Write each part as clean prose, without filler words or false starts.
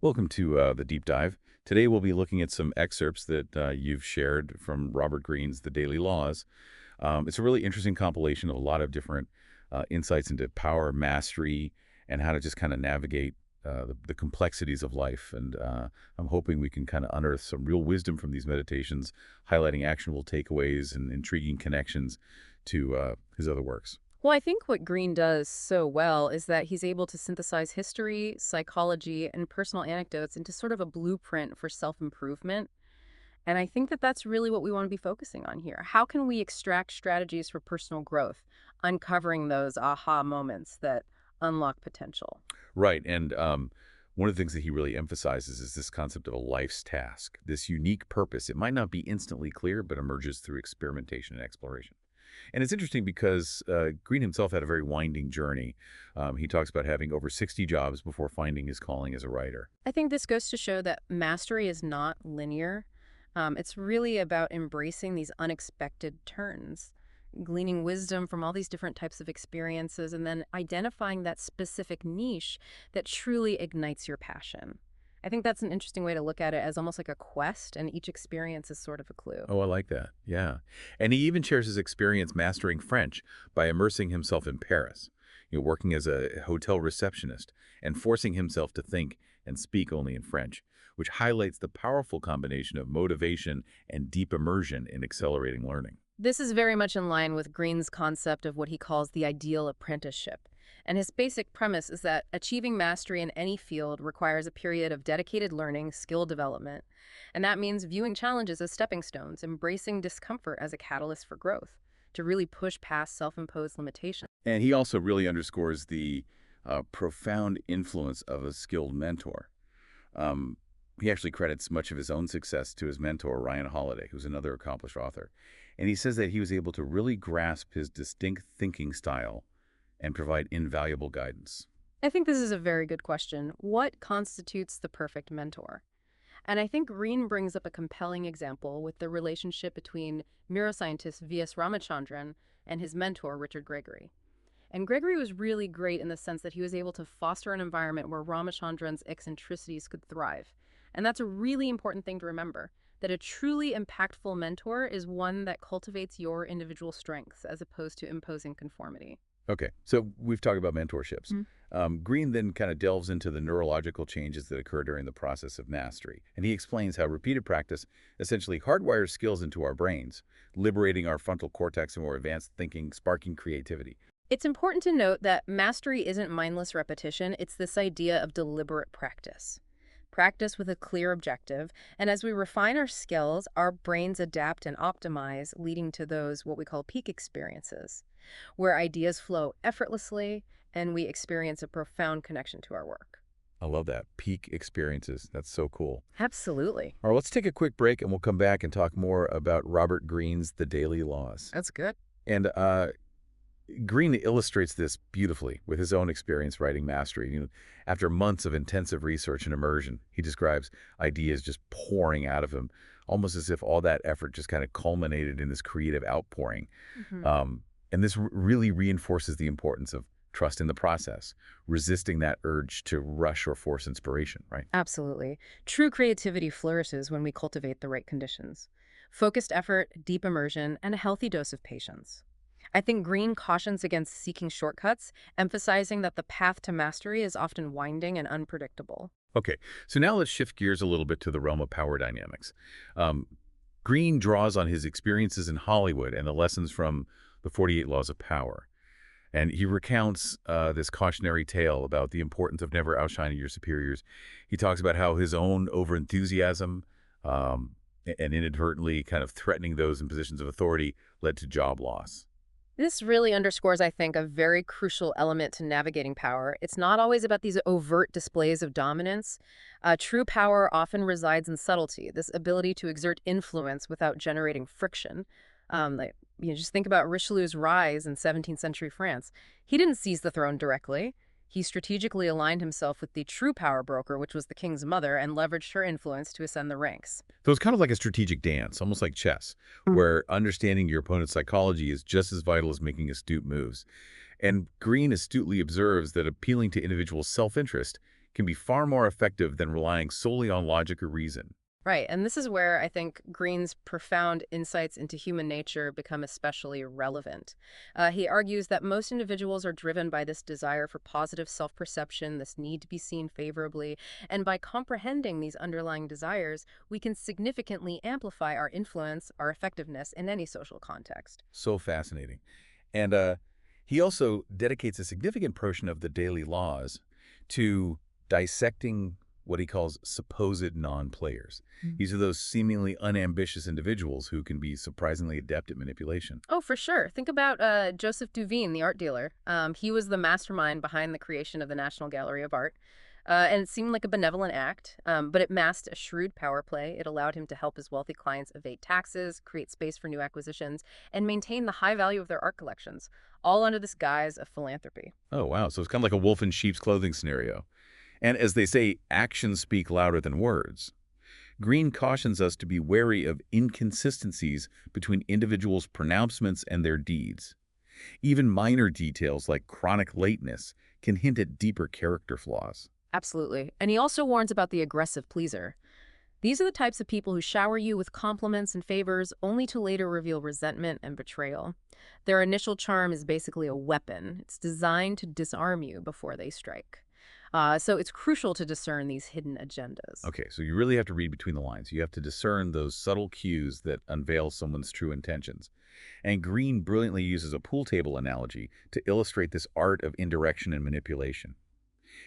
Welcome to the deep dive. Today we'll be looking at some excerpts that you've shared from Robert Greene's The Daily Laws. It's a really interesting compilation of a lot of different insights into power, mastery, and how to just kind of navigate the complexities of life. And I'm hoping we can kind of unearth some real wisdom from these meditations, highlighting actionable takeaways and intriguing connections to his other works. Well, I think what Greene does so well is that he's able to synthesize history, psychology, and personal anecdotes into sort of a blueprint for self-improvement. And I think that that's really what we want to be focusing on here. How can we extract strategies for personal growth, uncovering those aha moments that unlock potential? Right. And one of the things that he really emphasizes is this concept of a life's task, this unique purpose. It might not be instantly clear, but emerges through experimentation and exploration. And it's interesting because Greene himself had a very winding journey. He talks about having over 60 jobs before finding his calling as a writer. I think this goes to show that mastery is not linear. It's really about embracing these unexpected turns, gleaning wisdom from all these different types of experiences, and then identifying that specific niche that truly ignites your passion. I think that's an interesting way to look at it as almost like a quest, and each experience is sort of a clue. Oh, I like that. Yeah. And he even shares his experience mastering French by immersing himself in Paris, working as a hotel receptionist and forcing himself to think and speak only in French, which highlights the powerful combination of motivation and deep immersion in accelerating learning. This is very much in line with Greene's concept of what he calls the ideal apprenticeship. And his basic premise is that achieving mastery in any field requires a period of dedicated learning, skill development. And that means viewing challenges as stepping stones, embracing discomfort as a catalyst for growth, to really push past self-imposed limitations. And he also really underscores the profound influence of a skilled mentor. Um, he actually credits much of his own success to his mentor, Ryan Holiday, who's another accomplished author. And he says that he was able to really grasp his distinct thinking style and provide invaluable guidance. I think this is a very good question. What constitutes the perfect mentor? And I think Greene brings up a compelling example with the relationship between neuroscientist V.S. Ramachandran and his mentor, Richard Gregory. And Gregory was really great in the sense that he was able to foster an environment where Ramachandran's eccentricities could thrive. And that's a really important thing to remember, that a truly impactful mentor is one that cultivates your individual strengths as opposed to imposing conformity. Okay, so we've talked about mentorships. Greene then kind of delves into the neurological changes that occur during the process of mastery. And he explains how repeated practice essentially hardwires skills into our brains, liberating our frontal cortex and more advanced thinking, sparking creativity. It's important to note that mastery isn't mindless repetition, it's this idea of deliberate practice. Practice with a clear objective, and as we refine our skills, our brains adapt and optimize, leading to those what we call peak experiences, where ideas flow effortlessly and we experience a profound connection to our work. I love that. Peak experiences. That's so cool. Absolutely. All right, let's take a quick break and we'll come back and talk more about Robert Greene's The Daily Laws. That's good. And Greene illustrates this beautifully with his own experience writing mastery. After months of intensive research and immersion, he describes ideas just pouring out of him, almost as if all that effort just kind of culminated in this creative outpouring. Mhm. And this really reinforces the importance of trust in the process, resisting that urge to rush or force inspiration, right? Absolutely. True creativity flourishes when we cultivate the right conditions. Focused effort, deep immersion, and a healthy dose of patience. I think Greene cautions against seeking shortcuts, emphasizing that the path to mastery is often winding and unpredictable. Okay, so now let's shift gears a little bit to the realm of power dynamics. Um, Greene draws on his experiences in Hollywood and the lessons from the 48 Laws of Power. And he recounts this cautionary tale about the importance of never outshining your superiors. He talks about how his own overenthusiasm and inadvertently kind of threatening those in positions of authority led to job loss. This really underscores, I think, a very crucial element to navigating power. It's not always about these overt displays of dominance. True power often resides in subtlety, this ability to exert influence without generating friction. Just think about Richelieu's rise in 17th century France. He didn't seize the throne directly. He strategically aligned himself with the true power broker, which was the king's mother, and leveraged her influence to ascend the ranks. So it's kind of like a strategic dance, almost like chess, where understanding your opponent's psychology is just as vital as making astute moves. And Greene astutely observes that appealing to individual self-interest can be far more effective than relying solely on logic or reason. Right, and this is where I think Greene's profound insights into human nature become especially relevant. He argues that most individuals are driven by this desire for positive self-perception, this need to be seen favorably, and by comprehending these underlying desires, we can significantly amplify our influence, our effectiveness in any social context. So fascinating. And he also dedicates a significant portion of the daily laws to dissecting what he calls supposed non-players. These are those seemingly unambitious individuals who can be surprisingly adept at manipulation. Oh, for sure. Think about Joseph Duveen, the art dealer. He was the mastermind behind the creation of the National Gallery of Art. And it seemed like a benevolent act, but it masked a shrewd power play. It allowed him to help his wealthy clients evade taxes, create space for new acquisitions, and maintain the high value of their art collections, all under this guise of philanthropy. Oh, wow. So it's kind of like a wolf in sheep's clothing scenario. And as they say, actions speak louder than words. Greene cautions us to be wary of inconsistencies between individuals' pronouncements and their deeds. Even minor details like chronic lateness can hint at deeper character flaws. Absolutely. And he also warns about the aggressive pleaser. These are the types of people who shower you with compliments and favors only to later reveal resentment and betrayal. Their initial charm is basically a weapon. It's designed to disarm you before they strike. So it's crucial to discern these hidden agendas. Okay, so you really have to read between the lines. You have to discern those subtle cues that unveil someone's true intentions. And Greene brilliantly uses a pool table analogy to illustrate this art of indirection and manipulation.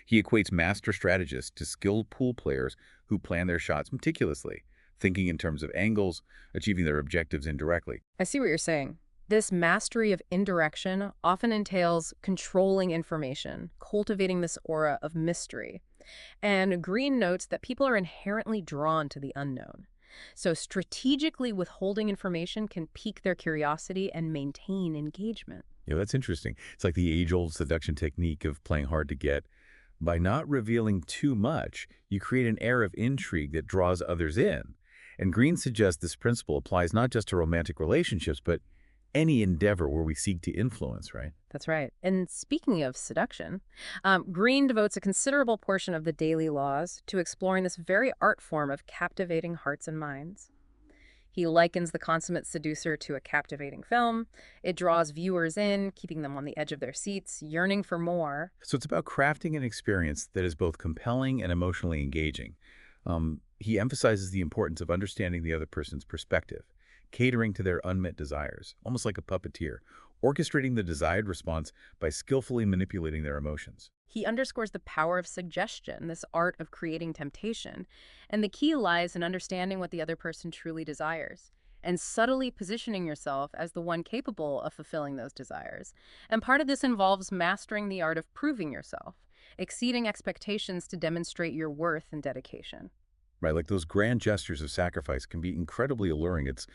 He equates master strategists to skilled pool players who plan their shots meticulously, thinking in terms of angles, achieving their objectives indirectly. I see what you're saying. This mastery of indirection often entails controlling information, cultivating this aura of mystery. And Greene notes that people are inherently drawn to the unknown. So strategically withholding information can pique their curiosity and maintain engagement. That's interesting. It's like the age-old seduction technique of playing hard to get. By not revealing too much, you create an air of intrigue that draws others in. And Greene suggests this principle applies not just to romantic relationships, but any endeavor where we seek to influence, right? That's right. And speaking of seduction, Greene devotes a considerable portion of the daily laws to exploring this very art form of captivating hearts and minds. He likens the consummate seducer to a captivating film. It draws viewers in, keeping them on the edge of their seats, yearning for more. So it's about crafting an experience that is both compelling and emotionally engaging. He emphasizes the importance of understanding the other person's perspective, catering to their unmet desires, almost like a puppeteer, orchestrating the desired response by skillfully manipulating their emotions. He underscores the power of suggestion, this art of creating temptation, and the key lies in understanding what the other person truly desires and subtly positioning yourself as the one capable of fulfilling those desires. And part of this involves mastering the art of proving yourself, exceeding expectations to demonstrate your worth and dedication. Right, like those grand gestures of sacrifice can be incredibly alluring. It's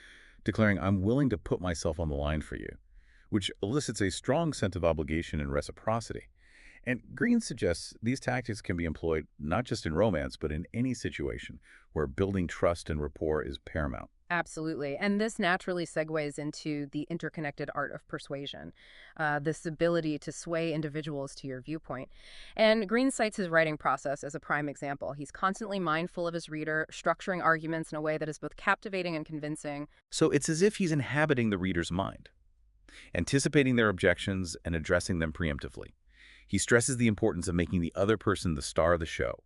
declaring, I'm willing to put myself on the line for you, which elicits a strong sense of obligation and reciprocity. And Greene suggests these tactics can be employed not just in romance, but in any situation where building trust and rapport is paramount. Absolutely. And this naturally segues into the interconnected art of persuasion, this ability to sway individuals to your viewpoint. And Greene cites his writing process as a prime example. He's constantly mindful of his reader, structuring arguments in a way that is both captivating and convincing. So it's as if he's inhabiting the reader's mind, anticipating their objections and addressing them preemptively. He stresses the importance of making the other person the star of the show,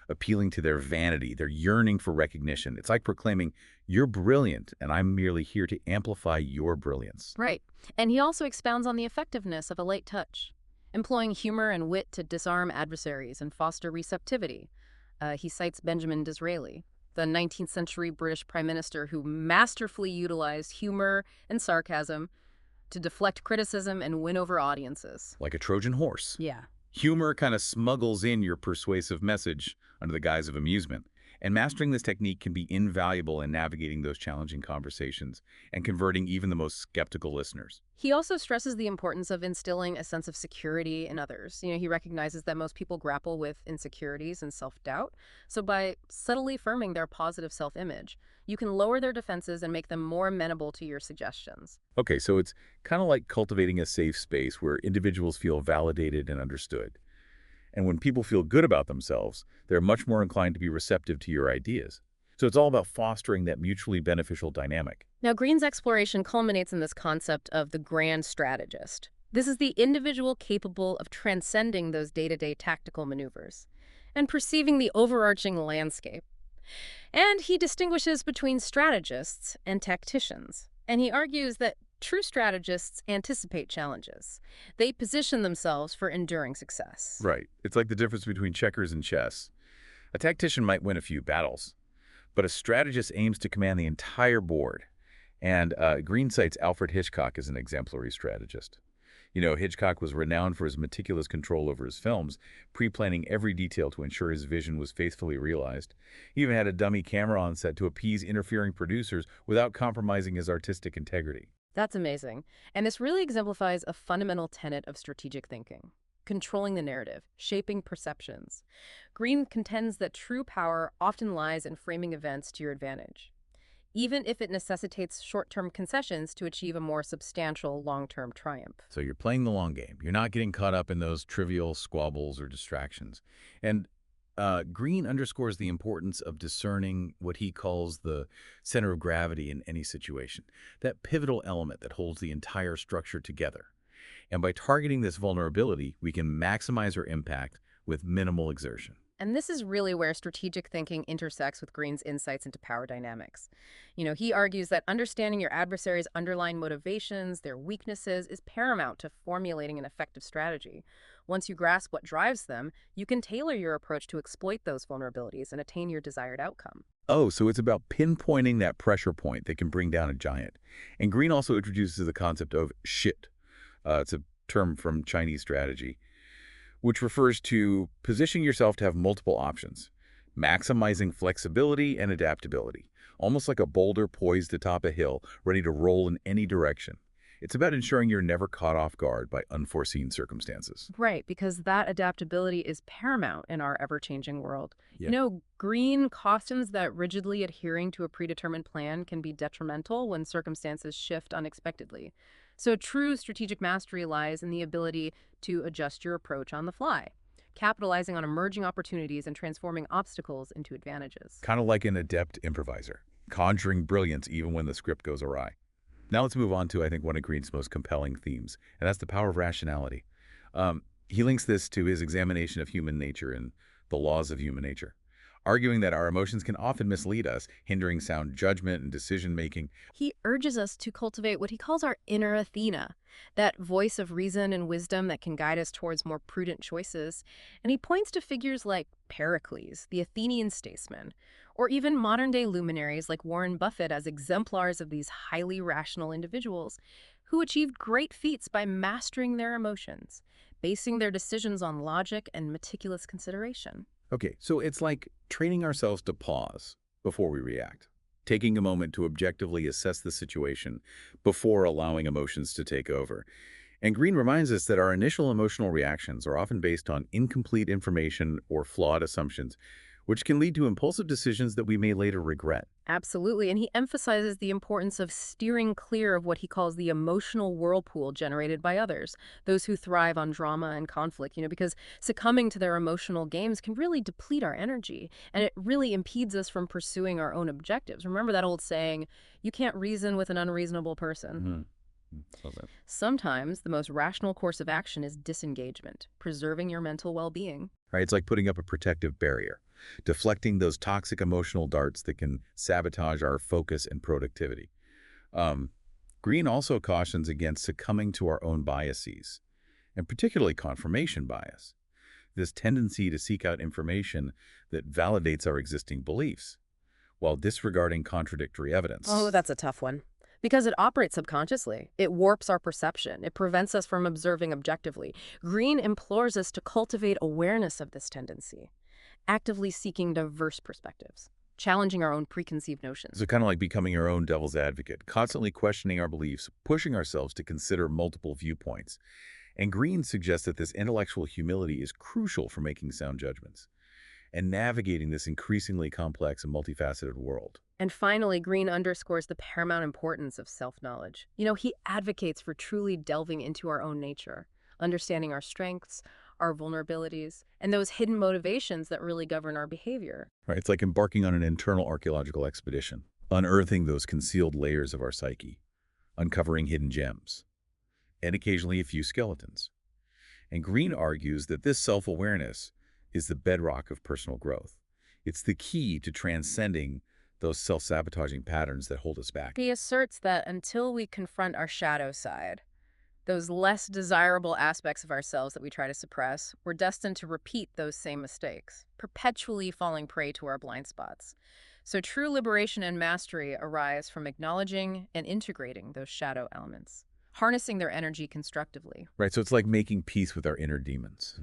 appealing to their vanity, their yearning for recognition. It's like proclaiming, you're brilliant, and I'm merely here to amplify your brilliance. Right. And he also expounds on the effectiveness of a light touch, employing humor and wit to disarm adversaries and foster receptivity. He cites Benjamin Disraeli, the 19th century British prime minister who masterfully utilized humor and sarcasm to deflect criticism and win over audiences. Like a Trojan horse. Yeah. Humor kind of smuggles in your persuasive message under the guise of amusement. And mastering this technique can be invaluable in navigating those challenging conversations and converting even the most skeptical listeners. He also stresses the importance of instilling a sense of security in others. He recognizes that most people grapple with insecurities and self-doubt. So by subtly affirming their positive self-image, you can lower their defenses and make them more amenable to your suggestions. Okay, so it's kind of like cultivating a safe space where individuals feel validated and understood. And when people feel good about themselves, they're much more inclined to be receptive to your ideas. So it's all about fostering that mutually beneficial dynamic. Now, Greene's exploration culminates in this concept of the grand strategist. This is the individual capable of transcending those day-to-day tactical maneuvers and perceiving the overarching landscape. And he distinguishes between strategists and tacticians. And he argues that true strategists anticipate challenges. They position themselves for enduring success. Right. It's like the difference between checkers and chess. A tactician might win a few battles, but a strategist aims to command the entire board. And Greene cites Alfred Hitchcock as an exemplary strategist. You know, Hitchcock was renowned for his meticulous control over his films, pre-planning every detail to ensure his vision was faithfully realized. He even had a dummy camera on set to appease interfering producers without compromising his artistic integrity. That's amazing. And this really exemplifies a fundamental tenet of strategic thinking: controlling the narrative, shaping perceptions. Greene contends that true power often lies in framing events to your advantage, even if it necessitates short-term concessions to achieve a more substantial long-term triumph. So you're playing the long game. You're not getting caught up in those trivial squabbles or distractions. And Greene underscores the importance of discerning what he calls the center of gravity in any situation, that pivotal element that holds the entire structure together. And by targeting this vulnerability, we can maximize our impact with minimal exertion. And this is really where strategic thinking intersects with Greene's insights into power dynamics. He argues that understanding your adversary's underlying motivations, their weaknesses, is paramount to formulating an effective strategy. Once you grasp what drives them, you can tailor your approach to exploit those vulnerabilities and attain your desired outcome. Oh, so it's about pinpointing that pressure point that can bring down a giant. And Greene also introduces the concept of shit. It's a term from Chinese strategy, which refers to positioning yourself to have multiple options, maximizing flexibility and adaptability, almost like a boulder poised atop a hill, ready to roll in any direction. It's about ensuring you're never caught off guard by unforeseen circumstances. Right, because that adaptability is paramount in our ever-changing world. Yeah. Greene cautions that rigidly adhering to a predetermined plan can be detrimental when circumstances shift unexpectedly. So true strategic mastery lies in the ability to adjust your approach on the fly, capitalizing on emerging opportunities and transforming obstacles into advantages. Kind of like an adept improviser, conjuring brilliance even when the script goes awry. Now let's move on to, I think, one of Greene's most compelling themes, and that's the power of rationality. He links this to his examination of human nature and the laws of human nature, arguing that our emotions can often mislead us, hindering sound judgment and decision-making. He urges us to cultivate what he calls our inner Athena, that voice of reason and wisdom that can guide us towards more prudent choices. And he points to figures like Pericles, the Athenian statesman, or even modern-day luminaries like Warren Buffett as exemplars of these highly rational individuals who achieved great feats by mastering their emotions, basing their decisions on logic and meticulous consideration. Okay, so it's like training ourselves to pause before we react, taking a moment to objectively assess the situation before allowing emotions to take over. And Greene reminds us that our initial emotional reactions are often based on incomplete information or flawed assumptions, which can lead to impulsive decisions that we may later regret. Absolutely, and he emphasizes the importance of steering clear of what he calls the emotional whirlpool generated by others, those who thrive on drama and conflict, because succumbing to their emotional games can really deplete our energy, and it really impedes us from pursuing our own objectives. Remember that old saying, you can't reason with an unreasonable person. Sometimes the most rational course of action is disengagement, preserving your mental well-being. Right, it's like putting up a protective barrier, deflecting those toxic emotional darts that can sabotage our focus and productivity. Greene also cautions against succumbing to our own biases, and particularly confirmation bias, this tendency to seek out information that validates our existing beliefs, while disregarding contradictory evidence. Oh, that's a tough one. Because it operates subconsciously. It warps our perception. It prevents us from observing objectively. Greene implores us to cultivate awareness of this tendency, actively seeking diverse perspectives, challenging our own preconceived notions. So kind of like becoming our own devil's advocate, constantly questioning our beliefs, pushing ourselves to consider multiple viewpoints. And Greene suggests that this intellectual humility is crucial for making sound judgments and navigating this increasingly complex and multifaceted world. And finally, Greene underscores the paramount importance of self-knowledge. He advocates for truly delving into our own nature, understanding our strengths, our vulnerabilities, and those hidden motivations that really govern our behavior. Right? It's like embarking on an internal archaeological expedition, unearthing those concealed layers of our psyche, uncovering hidden gems, and occasionally a few skeletons. And Greene argues that this self-awareness is the bedrock of personal growth. It's the key to transcending those self-sabotaging patterns that hold us back. He asserts that until we confront our shadow side, those less desirable aspects of ourselves that we try to suppress, we're destined to repeat those same mistakes, perpetually falling prey to our blind spots. So true liberation and mastery arise from acknowledging and integrating those shadow elements, harnessing their energy constructively. Right, so it's like making peace with our inner demons,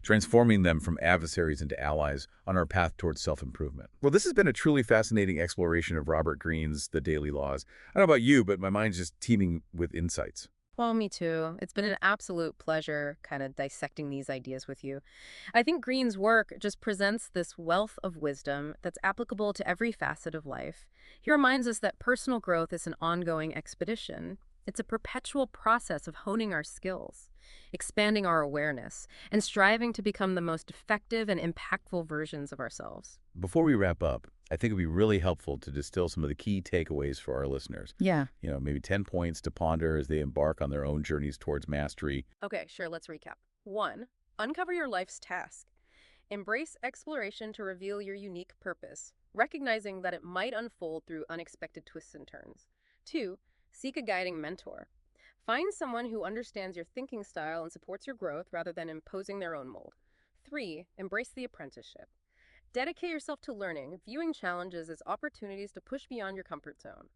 transforming them from adversaries into allies on our path towards self-improvement. Well, this has been a truly fascinating exploration of Robert Greene's The Daily Laws. I don't know about you, but my mind's just teeming with insights. Well, me too. It's been an absolute pleasure kind of dissecting these ideas with you. I think Green's work just presents this wealth of wisdom that's applicable to every facet of life. He reminds us that personal growth is an ongoing expedition. It's a perpetual process of honing our skills, expanding our awareness, and striving to become the most effective and impactful versions of ourselves. Before we wrap up, I think it would be really helpful to distill some of the key takeaways for our listeners. Yeah. Maybe 10 points to ponder as they embark on their own journeys towards mastery. Okay, sure, let's recap. 1. Uncover your life's task. Embrace exploration to reveal your unique purpose, recognizing that it might unfold through unexpected twists and turns. 2. Seek a guiding mentor. Find someone who understands your thinking style and supports your growth rather than imposing their own mold. 3. Embrace the apprenticeship. Dedicate yourself to learning, viewing challenges as opportunities to push beyond your comfort zone.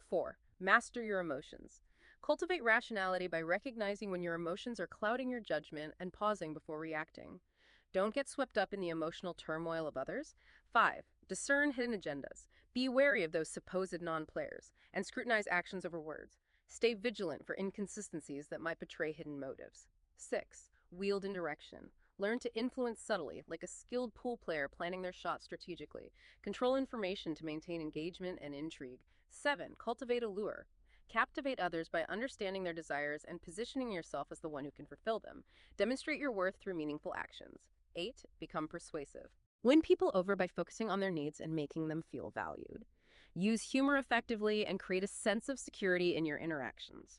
4. Master your emotions. Cultivate rationality by recognizing when your emotions are clouding your judgment and pausing before reacting. Don't get swept up in the emotional turmoil of others. 5. Discern hidden agendas. Be wary of those supposed non-players and scrutinize actions over words. Stay vigilant for inconsistencies that might betray hidden motives. 6. Wield indirection. Learn to influence subtly, like a skilled pool player planning their shot strategically. Control information to maintain engagement and intrigue. 7. Cultivate allure. Captivate others by understanding their desires and positioning yourself as the one who can fulfill them. Demonstrate your worth through meaningful actions. 8. Become persuasive. Win people over by focusing on their needs and making them feel valued. Use humor effectively and create a sense of security in your interactions.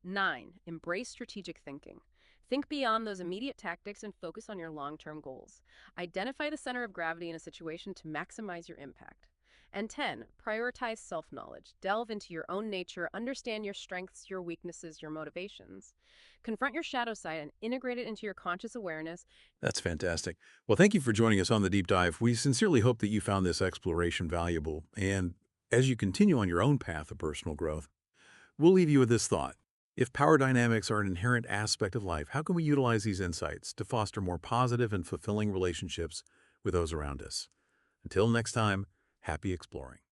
9. Embrace strategic thinking. Think beyond those immediate tactics and focus on your long-term goals. Identify the center of gravity in a situation to maximize your impact. And 10, prioritize self-knowledge. Delve into your own nature, understand your strengths, your weaknesses, your motivations. Confront your shadow side and integrate it into your conscious awareness. That's fantastic. Well, thank you for joining us on the deep dive. We sincerely hope that you found this exploration valuable. And as you continue on your own path of personal growth, we'll leave you with this thought. If power dynamics are an inherent aspect of life, how can we utilize these insights to foster more positive and fulfilling relationships with those around us? Until next time, happy exploring.